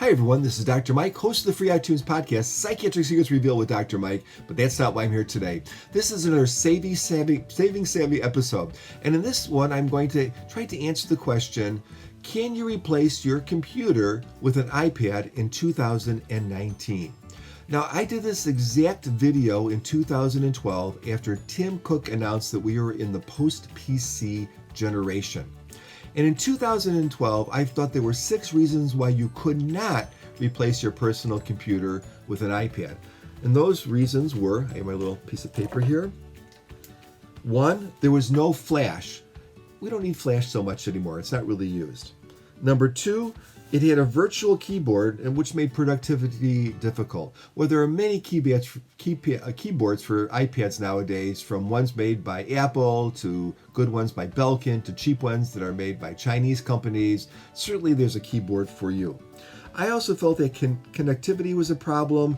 Hi everyone, this is Dr. Mike, host of the free iTunes podcast, Psychiatric Secrets Revealed with Dr. Mike, but that's not why I'm here today. This is another Saving Savvy episode, and in this one I'm going to try to answer the question, can you replace your computer with an iPad in 2019? Now, I did this exact video in 2012 after Tim Cook announced that we were in the post-PC generation. And in 2012, I thought there were 6 reasons why you could not replace your personal computer with an iPad. And those reasons were, I have my little piece of paper here. 1, there was no flash. We don't need flash so much anymore. It's not really used. Number 2, it had a virtual keyboard, which made productivity difficult. Well, there are many keyboards for iPads nowadays, from ones made by Apple to good ones by Belkin to cheap ones that are made by Chinese companies. Certainly there's a keyboard for you. I also felt that connectivity was a problem.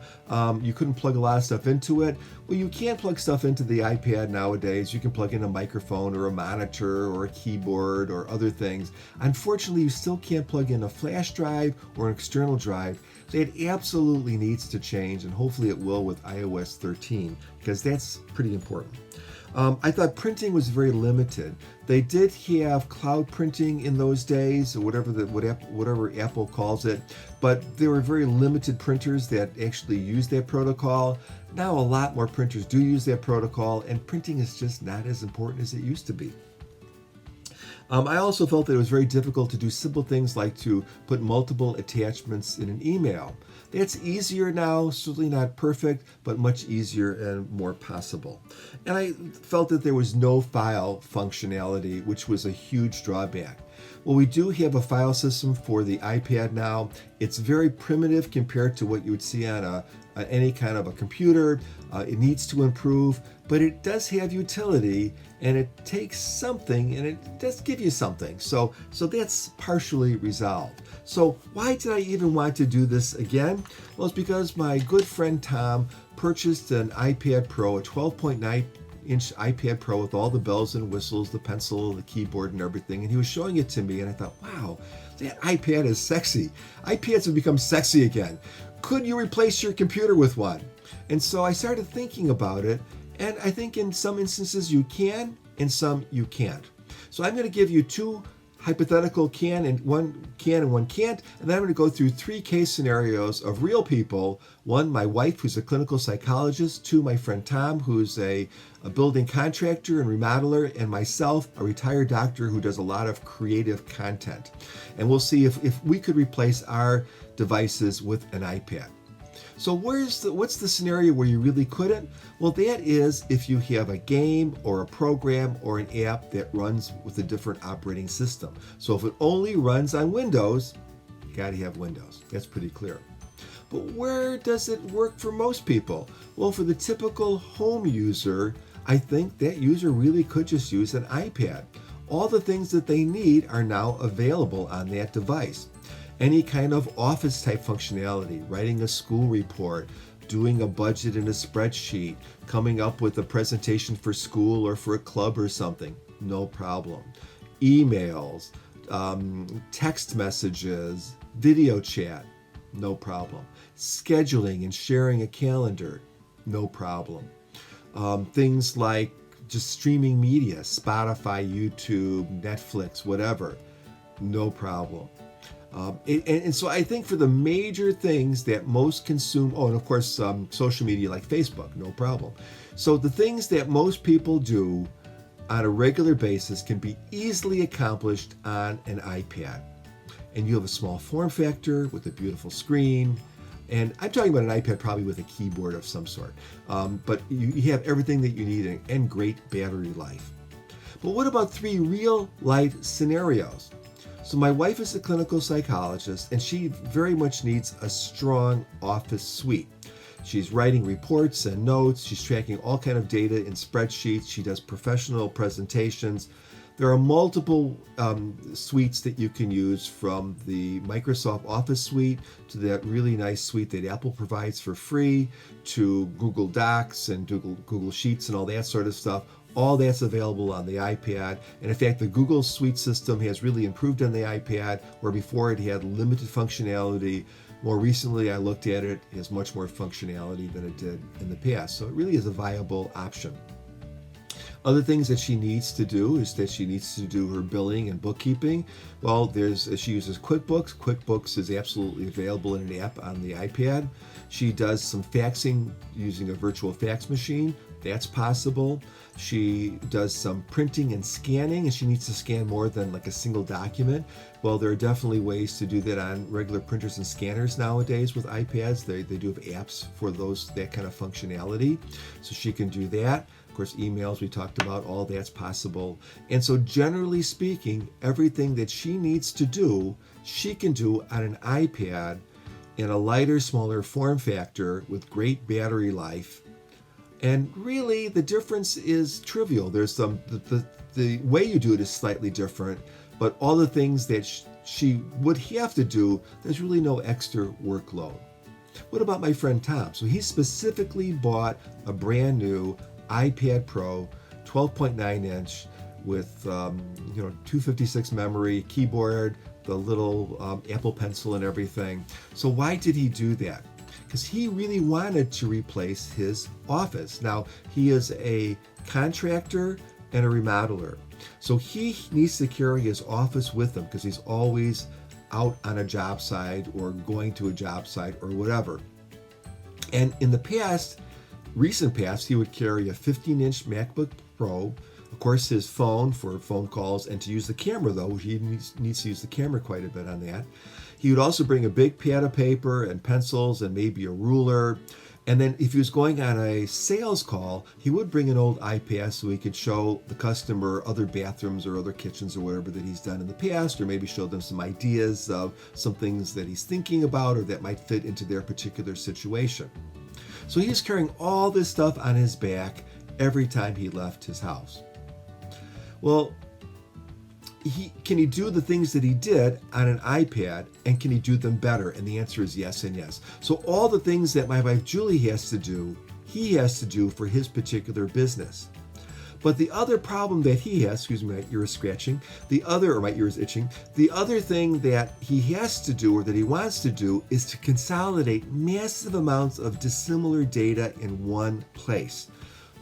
You couldn't plug a lot of stuff into it. Well, you can plug stuff into the iPad nowadays. You can plug in a microphone or a monitor or a keyboard or other things. Unfortunately, you still can't plug in a flash drive or an external drive. That absolutely needs to change, and hopefully it will with iOS 13, because that's pretty important. I thought printing was very limited. They did have cloud printing in those days, or whatever Apple calls it, but there were very limited printers that actually used that protocol. Now a lot more printers do use that protocol, and printing is just not as important as it used to be. I also felt that it was very difficult to do simple things like to put multiple attachments in an email. That's easier now, certainly not perfect, but much easier and more possible. And I felt that there was no file functionality, which was a huge drawback. Well, we do have a file system for the iPad now. It's very primitive compared to what you would see on any kind of a computer. It needs to improve, but it does have utility, and it takes something and it does give you something. So that's partially resolved. So why did I even want to do this again? Well, it's because my good friend Tom purchased an iPad Pro, a 12.9-inch iPad Pro with all the bells and whistles, the pencil, the keyboard and everything, and he was showing it to me, and I thought, wow, that iPad is sexy. iPads have become sexy again. Could you replace your computer with one? And so I started thinking about it, and I think in some instances you can, and some you can't. So I'm going to give you 2 hypothetical can and one can't, and then I'm going to go through 3 case scenarios of real people. 1, my wife, who's a clinical psychologist. 2, my friend Tom, who's a building contractor and remodeler, and myself, a retired doctor who does a lot of creative content. And we'll see if we could replace our devices with an iPad. So what's the scenario where you really couldn't? Well, that is if you have a game or a program or an app that runs with a different operating system. So if it only runs on Windows, you got to have Windows. That's pretty clear. But where does it work for most people? Well, for the typical home user, I think that user really could just use an iPad. All the things that they need are now available on that device. Any kind of office type functionality, writing a school report, doing a budget in a spreadsheet, coming up with a presentation for school or for a club or something, no problem. Emails, text messages, video chat, no problem. Scheduling and sharing a calendar, no problem. Things like just streaming media, Spotify, YouTube, Netflix, whatever, no problem. And so I think for the major things that most consume, and of course social media like Facebook, no problem. So the things that most people do on a regular basis can be easily accomplished on an iPad. And you have a small form factor with a beautiful screen. And I'm talking about an iPad probably with a keyboard of some sort. But you have everything that you need and great battery life. But what about 3 real life scenarios? So my wife is a clinical psychologist, and she very much needs a strong office suite. She's writing reports and notes. She's tracking all kind of data in spreadsheets. She does professional presentations. There are multiple suites that you can use, from the Microsoft Office suite to that really nice suite that Apple provides for free, to Google Docs and Google Sheets and all that sort of stuff. All that's available on the iPad. And in fact, the Google Suite system has really improved on the iPad, where before it had limited functionality. More recently, I looked at it, it has much more functionality than it did in the past. So it really is a viable option. Other things that she needs to do is that she needs to do her billing and bookkeeping. Well, she uses QuickBooks. QuickBooks is absolutely available in an app on the iPad. She does some faxing using a virtual fax machine. That's possible. She does some printing and scanning, and she needs to scan more than like a single document. Well, there are definitely ways to do that on regular printers and scanners nowadays with iPads. They do have apps for that kind of functionality. So she can do that. Of course, emails we talked about, all that's possible. And so generally speaking, everything that she needs to do, she can do on an iPad in a lighter, smaller form factor with great battery life. And really, the difference is trivial. There's the way you do it is slightly different, but all the things that she would have to do, there's really no extra workload. What about my friend Tom? So he specifically bought a brand new iPad Pro, 12.9 inch with 256 memory, keyboard, the little Apple Pencil and everything. So why did he do that? Because he really wanted to replace his office. Now, he is a contractor and a remodeler. So he needs to carry his office with him because he's always out on a job site or going to a job site or whatever. And in the recent past, he would carry a 15-inch MacBook Pro. Of course, his phone for phone calls, and to use the camera, though, he needs to use the camera quite a bit on that. He would also bring a big pad of paper and pencils and maybe a ruler. And then if he was going on a sales call, he would bring an old iPad so he could show the customer other bathrooms or other kitchens or whatever that he's done in the past, or maybe show them some ideas of some things that he's thinking about or that might fit into their particular situation. So he was carrying all this stuff on his back every time he left his house. Well, can he do the things that he did on an iPad, and can he do them better? And the answer is yes and yes. So all the things that my wife Julie has to do, he has to do for his particular business. But the other problem that he has, excuse me, my ear is scratching, my ear is itching, the other thing that he has to do or that he wants to do is to consolidate massive amounts of dissimilar data in one place.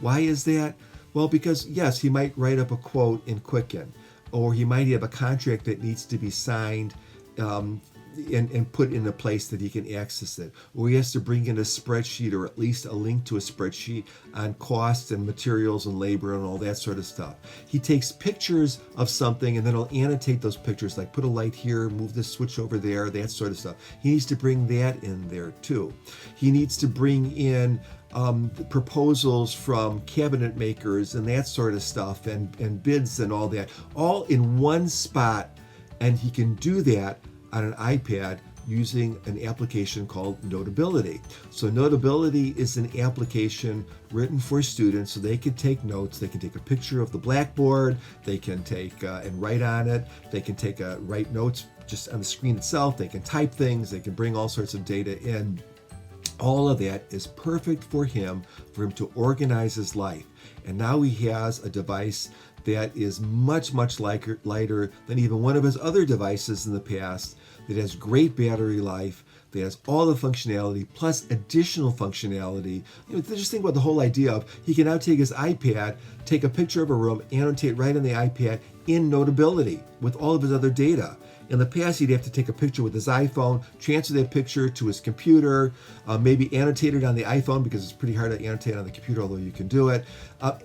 Why is that? Well, because yes, he might write up a quote in Quicken, or he might have a contract that needs to be signed and put in a place that he can access it. Or he has to bring in a spreadsheet or at least a link to a spreadsheet on costs and materials and labor and all that sort of stuff. He takes pictures of something and then he'll annotate those pictures, like put a light here, move this switch over there, that sort of stuff. He needs to bring that in there too. He needs to bring in proposals from cabinet makers and that sort of stuff and bids and all that, all in one spot. And he can do that on an iPad using an application called Notability. So Notability is an application written for students so they can take notes. They can take a picture of the blackboard. They can take and write on it. They can write notes just on the screen itself. They can type things. They can bring all sorts of data in. All of that is perfect for him to organize his life. And now he has a device that is much, much lighter than even one of his other devices in the past, that has great battery life, that has all the functionality plus additional functionality. Just think about the whole idea of he can now take his iPad, take a picture of a room, annotate right on the iPad in Notability with all of his other data. In the past, he'd have to take a picture with his iPhone, transfer that picture to his computer, maybe annotate it on the iPhone because it's pretty hard to annotate on the computer, although you can do it.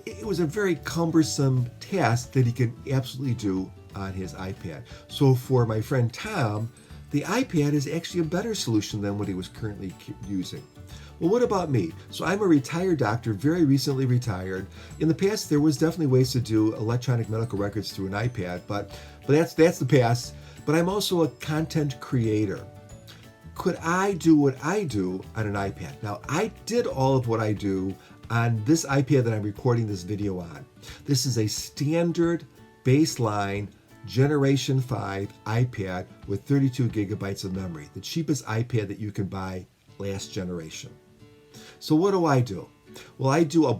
It was a very cumbersome task that he could absolutely do on his iPad. So for my friend Tom, the iPad is actually a better solution than what he was currently using. Well, what about me? So I'm a retired doctor, very recently retired. In the past, there was definitely ways to do electronic medical records through an iPad, but that's the past. But I'm also a content creator. Could I do what I do on an iPad? Now, I did all of what I do on this iPad that I'm recording this video on. This is a standard baseline Generation 5 iPad with 32 gigabytes of memory, the cheapest iPad that you can buy last generation. So what do? Well, I do a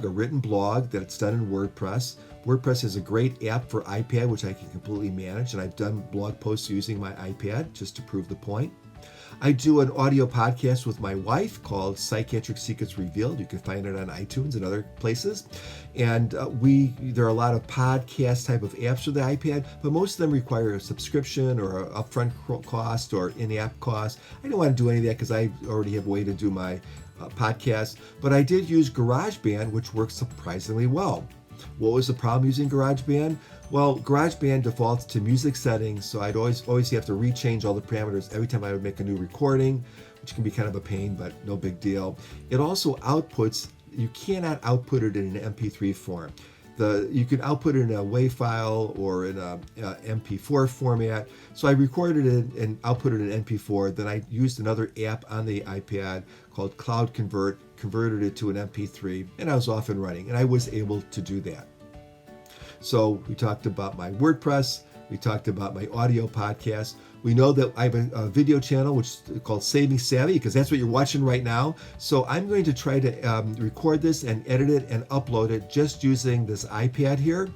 written blog that's done in WordPress. WordPress is a great app for iPad, which I can completely manage, and I've done blog posts using my iPad just to prove the point. I do an audio podcast with my wife called Psychiatric Secrets Revealed. You can find it on iTunes and other places. And there are a lot of podcast type of apps for the iPad, but most of them require a subscription or an upfront cost or in-app cost. I don't want to do any of that because I already have a way to do my podcast, but I did use GarageBand, which works surprisingly well. What was the problem using GarageBand? Well, GarageBand defaults to music settings, so I'd always have to rechange all the parameters every time I would make a new recording, which can be kind of a pain, but no big deal. It also outputs, you cannot output it in an MP3 form. You can output it in a WAV file or in a MP4 format. So I recorded it and output it in MP4. Then I used another app on the iPad called Cloud Convert, converted it to an MP3, and I was off and running. And I was able to do that. So we talked about my WordPress. We talked about my audio podcast. We know that I have a video channel which is called Saving Savvy, because that's what you're watching right now. So I'm going to try to record this and edit it and upload it just using this iPad here,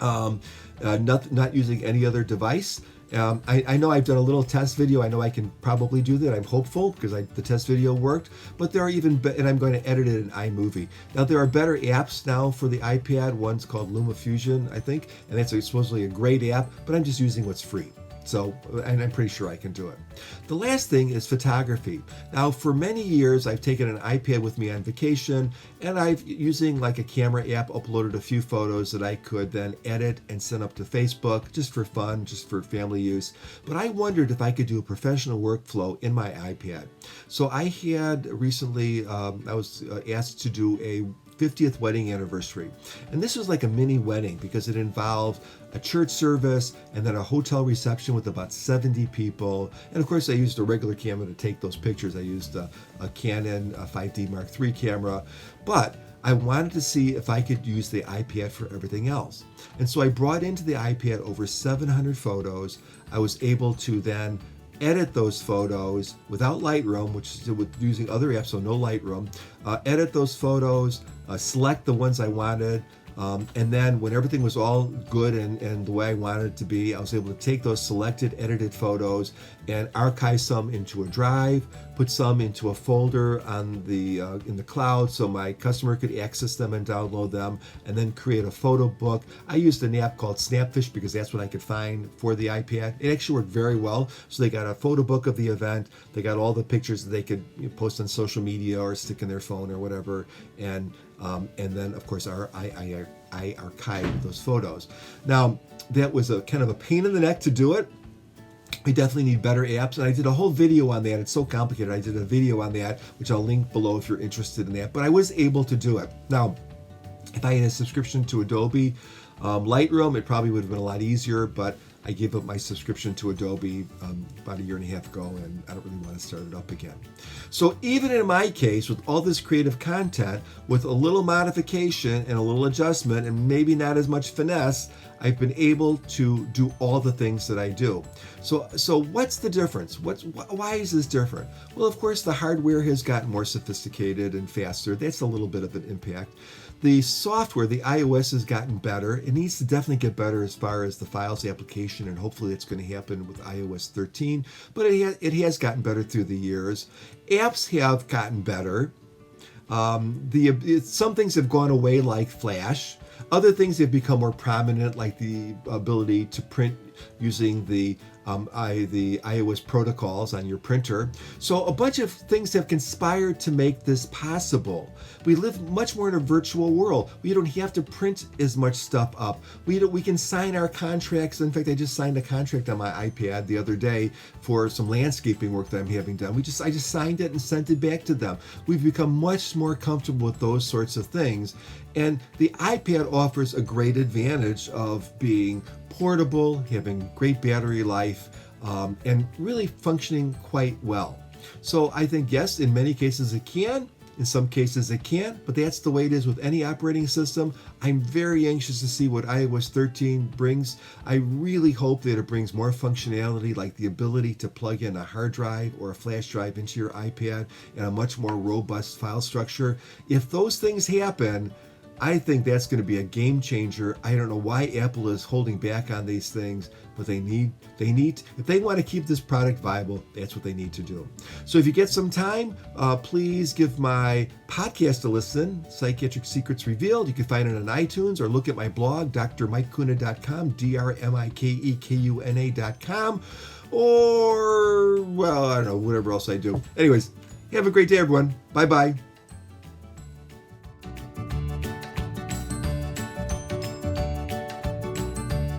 not using any other device. I know I've done a little test video. I know I can probably do that. I'm hopeful because the test video worked. But there are and I'm going to edit it in iMovie. Now there are better apps now for the iPad. One's called LumaFusion, I think, and that's supposedly a great app. But I'm just using what's free. So, and I'm pretty sure I can do it. The last thing is photography. Now, for many years, I've taken an iPad with me on vacation, and I've, using like a camera app, uploaded a few photos that I could then edit and send up to Facebook just for fun, just for family use. But I wondered if I could do a professional workflow in my iPad. So I had recently, I was asked to do a 50th wedding anniversary. And this was like a mini wedding because it involved a church service and then a hotel reception with about 70 people. And of course I used a regular camera to take those pictures. I used a Canon 5D Mark III camera, but I wanted to see if I could use the iPad for everything else. And so I brought into the iPad over 700 photos. I was able to then edit those photos without Lightroom, which is with using other apps, so no Lightroom. Edit those photos, select the ones I wanted, and then when everything was all good and the way I wanted it to be, I was able to take those selected, edited photos and archive some into a drive, put some into a folder on in the cloud so my customer could access them and download them, and then create a photo book. I used an app called Snapfish because that's what I could find for the iPad. It actually worked very well. So they got a photo book of the event. They got all the pictures that they could post on social media or stick in their phone or whatever. And then, of course, I archived those photos. Now, that was a kind of a pain in the neck to do it. We definitely need better apps, and I did a whole video on that. It's so complicated. I did a video on that, which I'll link below if you're interested in that. But I was able to do it. Now, if I had a subscription to Adobe Lightroom, it probably would have been a lot easier, but I gave up my subscription to Adobe about a year and a half ago, and I don't really want to start it up again. So even in my case, with all this creative content, with a little modification and a little adjustment, and maybe not as much finesse, I've been able to do all the things that I do. So what's the difference? Why is this different? Well, of course, the hardware has gotten more sophisticated and faster. That's a little bit of an impact. The software, the iOS, has gotten better. It needs to definitely get better as far as the files application, and hopefully it's going to happen with iOS 13. But it has gotten better through the years. Apps have gotten better. Some things have gone away, like Flash. Other things have become more prominent, like the ability to print using the iOS protocols on your printer. So a bunch of things have conspired to make this possible. We live much more in a virtual world. We don't have to print as much stuff up. We can sign our contracts. In fact, I just signed a contract on my iPad the other day for some landscaping work that I'm having done. I just signed it and sent it back to them. We've become much more comfortable with those sorts of things. And the iPad offers a great advantage of being portable, having great battery life, and really functioning quite well. So I think, yes, in many cases it can, in some cases it can't, but that's the way it is with any operating system. I'm very anxious to see what iOS 13 brings. I really hope that it brings more functionality, like the ability to plug in a hard drive or a flash drive into your iPad and a much more robust file structure. If those things happen, I think that's going to be a game changer. I don't know why Apple is holding back on these things, but they need, if they want to keep this product viable, that's what they need to do. So if you get some time, please give my podcast a listen, Psychiatric Secrets Revealed. You can find it on iTunes or look at my blog, drmikekuna.com, drmikekuna.com, or, well, I don't know, whatever else I do. Anyways, have a great day, everyone. Bye-bye.